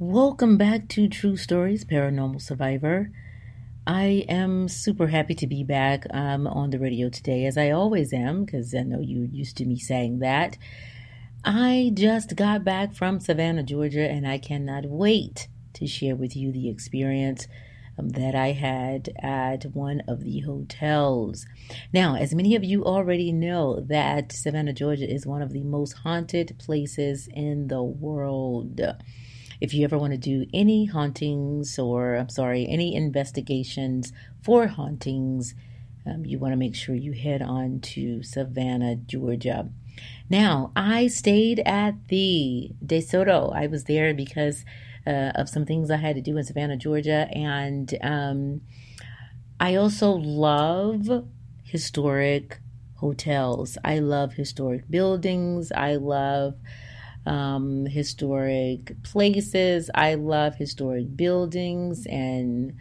Welcome back to True Stories Paranormal Survivor. I am super happy to be back on the radio today, as I always am, because I know you're used to me saying that. I just got back from Savannah, Georgia, and I cannot wait to share with you the experience that I had at one of the hotels. Now, as many of you already know, that Savannah, Georgia is one of the most haunted places in the world. If you ever want to do any hauntings any investigations for hauntings, you want to make sure you head on to Savannah, Georgia. Now, I stayed at the De Soto. I was there because of some things I had to do in Savannah, Georgia. And I also love historic hotels. I love historic buildings. I love historic places. I love historic buildings and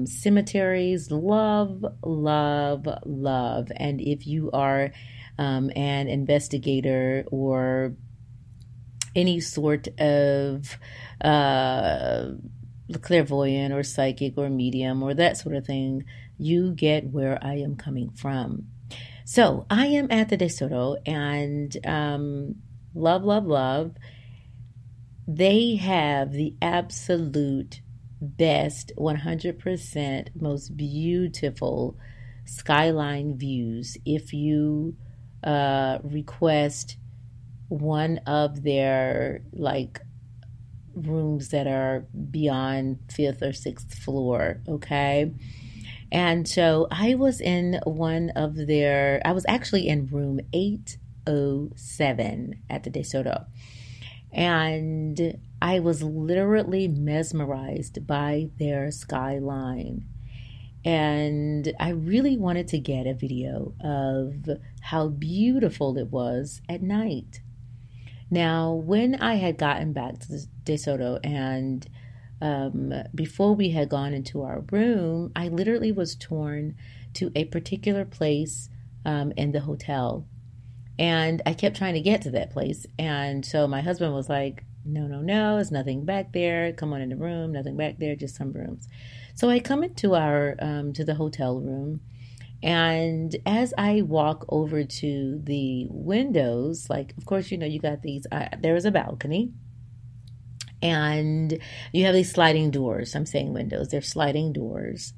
cemeteries. Love, love, love. And if you are an investigator or any sort of clairvoyant or psychic or medium or that sort of thing, you get where I am coming from. So I am at the De Soto, and love, love, love. They have the absolute best, 100% most beautiful skyline views. If you request one of their rooms that are beyond 5th or 6th floor, okay? And so I was in I was actually in room 807 at the De Soto. And I was literally mesmerized by their skyline. And I really wanted to get a video of how beautiful it was at night. Now, when I had gotten back to the De Soto and before we had gone into our room, I literally was torn to a particular place in the hotel. And I kept trying to get to that place. And so my husband was like, no, there's nothing back there. Come on in the room. Nothing back there, just some rooms. So I come into our to the hotel room. And as I walk over to the windows, of course, you got these, there is a balcony. And you have these sliding doors. I'm saying windows. They're sliding doors.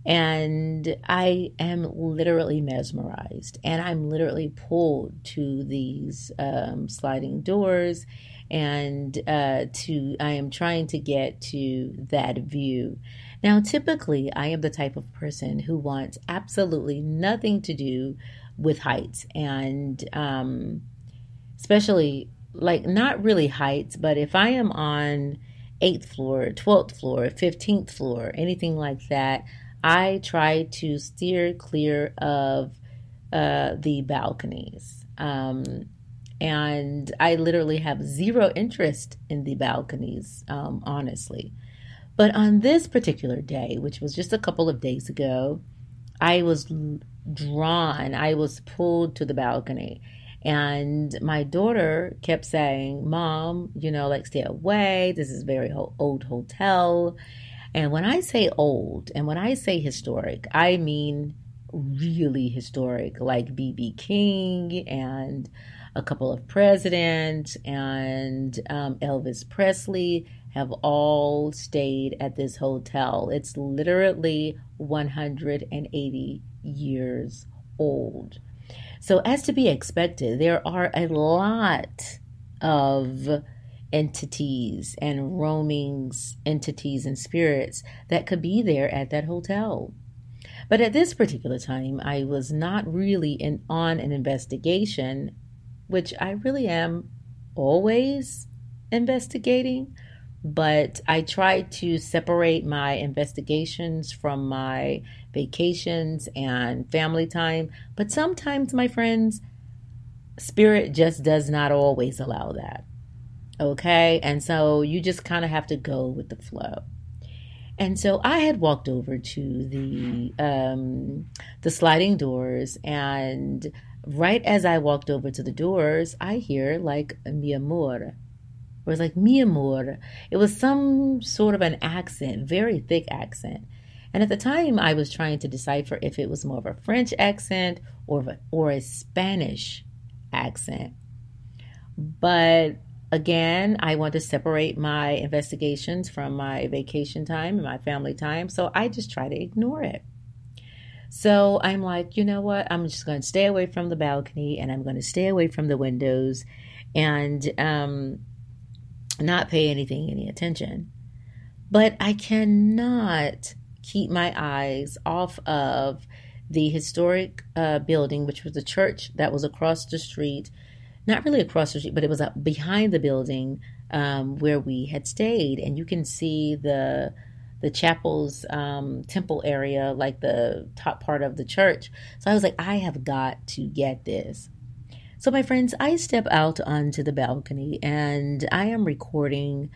And I am literally mesmerized. And I'm literally pulled to these sliding doors. And I am trying to get to that view. Now, typically, I am the type of person who wants absolutely nothing to do with heights. And especially, not really heights, but if I am on 8th floor, 12th floor, 15th floor, anything like that, I try to steer clear of the balconies. And I literally have zero interest in the balconies, honestly. But on this particular day, which was just a couple of days ago, I was pulled to the balcony. And my daughter kept saying, Mom, stay away. This is a very old hotel. And when I say old and when I say historic, I mean really historic, like B.B. King and a couple of presidents and Elvis Presley have all stayed at this hotel. It's literally 180 years old. So as to be expected, there are a lot of entities and roamings, entities and spirits that could be there at that hotel. But at this particular time, I was not really on an investigation, which I really am always investigating. But I try to separate my investigations from my vacations and family time. But sometimes, my friends, spirit just does not always allow that. Okay? And so you just kind of have to go with the flow. And so I had walked over to the sliding doors, and right as I walked over to the doors, I hear mi amor. It was like mi amor. It was some sort of an accent, very thick accent. And at the time, I was trying to decipher if it was more of a French accent or a Spanish accent. But again, I want to separate my investigations from my vacation time and my family time, so I just try to ignore it. So I'm like, you know what? I'm just going to stay away from the balcony and I'm going to stay away from the windows and not pay anything any attention. But I cannot keep my eyes off of the historic building, which was the church that was across the street. Not really across the street, but it was behind the building where we had stayed. And you can see the chapel's temple area, like the top part of the church. So I was like, I have got to get this. So my friends, I step out onto the balcony and I am recording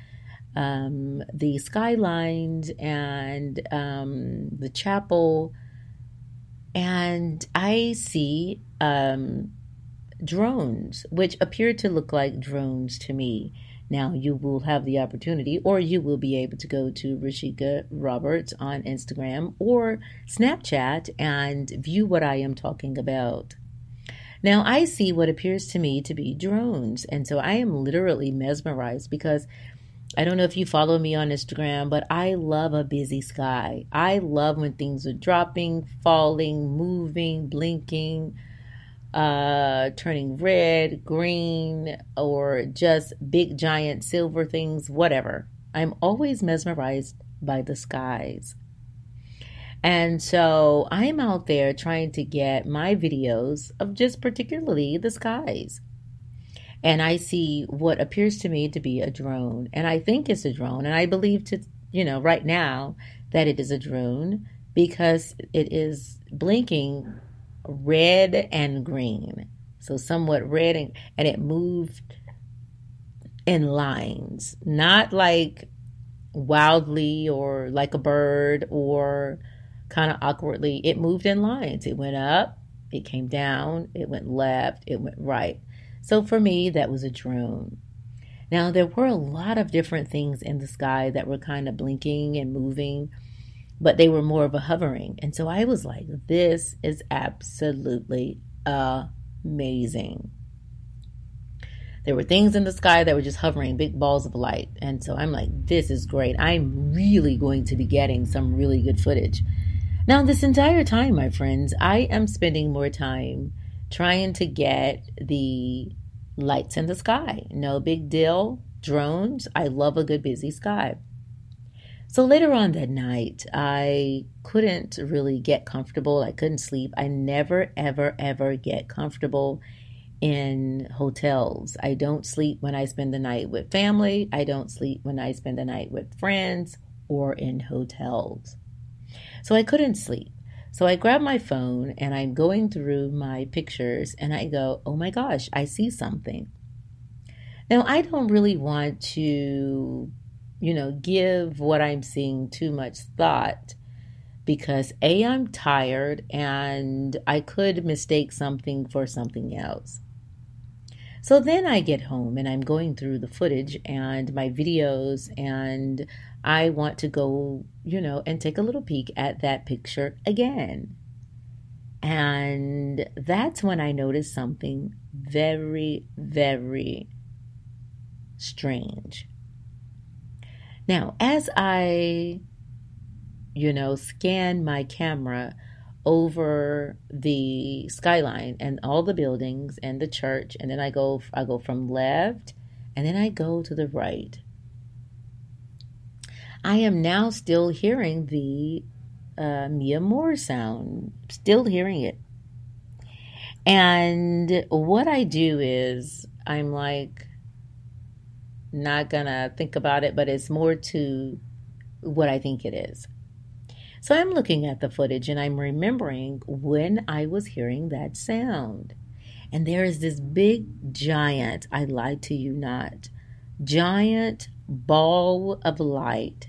the skylines and the chapel. And I see drones, which appear to look like drones to me. Now, you will have the opportunity, or you will be able to go to Rashika Roberts on Instagram or Snapchat and view what I am talking about. Now, I see what appears to me to be drones, and so I am literally mesmerized because I don't know if you follow me on Instagram, but I love a busy sky. I love when things are dropping, falling, moving, blinking, turning red, green, or just big giant silver things, whatever. I'm always mesmerized by the skies. And so I'm out there trying to get my videos of just particularly the skies. And I see what appears to me to be a drone. And I think it's a drone. And I believe right now that it is a drone because it is blinking red and green. So somewhat red and it moved in lines, not like wildly or like a bird or kind of awkwardly. It moved in lines. It went up, it came down, it went left, it went right. So for me, that was a drone. Now, there were a lot of different things in the sky that were kind of blinking and moving, but they were more of a hovering. And so I was like, this is absolutely amazing. There were things in the sky that were just hovering, big balls of light. And so I'm like, this is great. I'm really going to be getting some really good footage. Now, this entire time, my friends, I am spending more time trying to get the lights in the sky. No big deal. Drones. I love a good busy sky. So later on that night, I couldn't really get comfortable. I couldn't sleep. I never, ever, ever get comfortable in hotels. I don't sleep when I spend the night with family. I don't sleep when I spend the night with friends or in hotels. So I couldn't sleep. So I grab my phone and I'm going through my pictures and I go, oh my gosh, I see something. Now, I don't really want to give what I'm seeing too much thought because A, I'm tired and I could mistake something for something else. So then I get home and I'm going through the footage and my videos and I want to go, and take a little peek at that picture again. And that's when I noticed something very, very strange. Now, as I, scan my camera over the skyline and all the buildings and the church, and then I go from left, and then I go to the right. I am now still hearing the mi amor sound, still hearing it. And what I do is I'm like, not gonna think about it, but it's more to what I think it is. So I'm looking at the footage and I'm remembering when I was hearing that sound. And there is this big giant, I lied to you not, giant ball of light.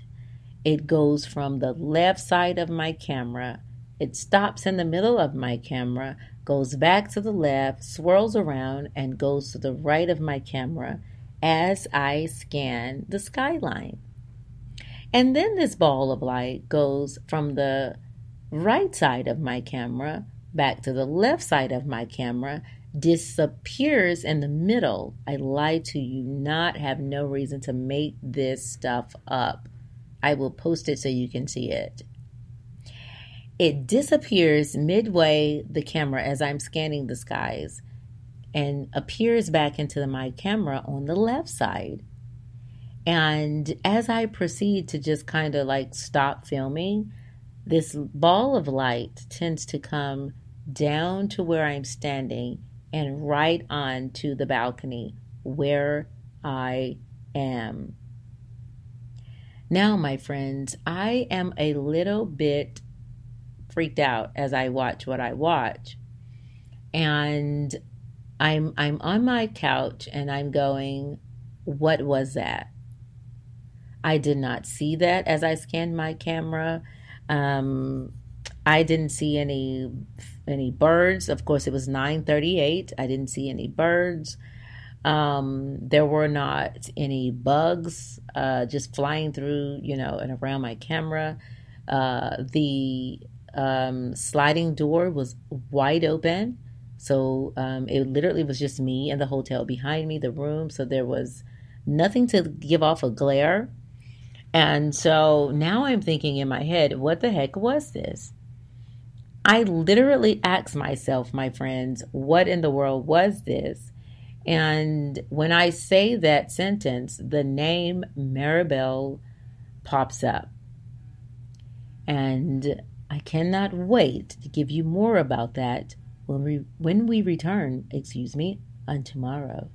It goes from the left side of my camera. It stops in the middle of my camera, goes back to the left, swirls around, and goes to the right of my camera. as I scan the skyline. And then this ball of light goes from the right side of my camera back to the left side of my camera, disappears in the middle. I lie to you not, have no reason to make this stuff up. I will post it so you can see it. It disappears midway the camera as I'm scanning the skies and appears back into my camera on the left side. And as I proceed to just kind of like stop filming, this ball of light tends to come down to where I'm standing and right on to the balcony where I am. Now, my friends, I am a little bit freaked out as I watch what I watch. And I'm on my couch and I'm going, what was that? I did not see that as I scanned my camera. I didn't see any birds. Of course, it was 9:38. I didn't see any birds. There were not any bugs just flying through, and around my camera. The sliding door was wide open. So it literally was just me and the hotel behind me, the room. So there was nothing to give off a glare. And so now I'm thinking in my head, what the heck was this? I literally asked myself, my friends, what in the world was this? And when I say that sentence, the name Maribel pops up. And I cannot wait to give you more about that when we return, on tomorrow.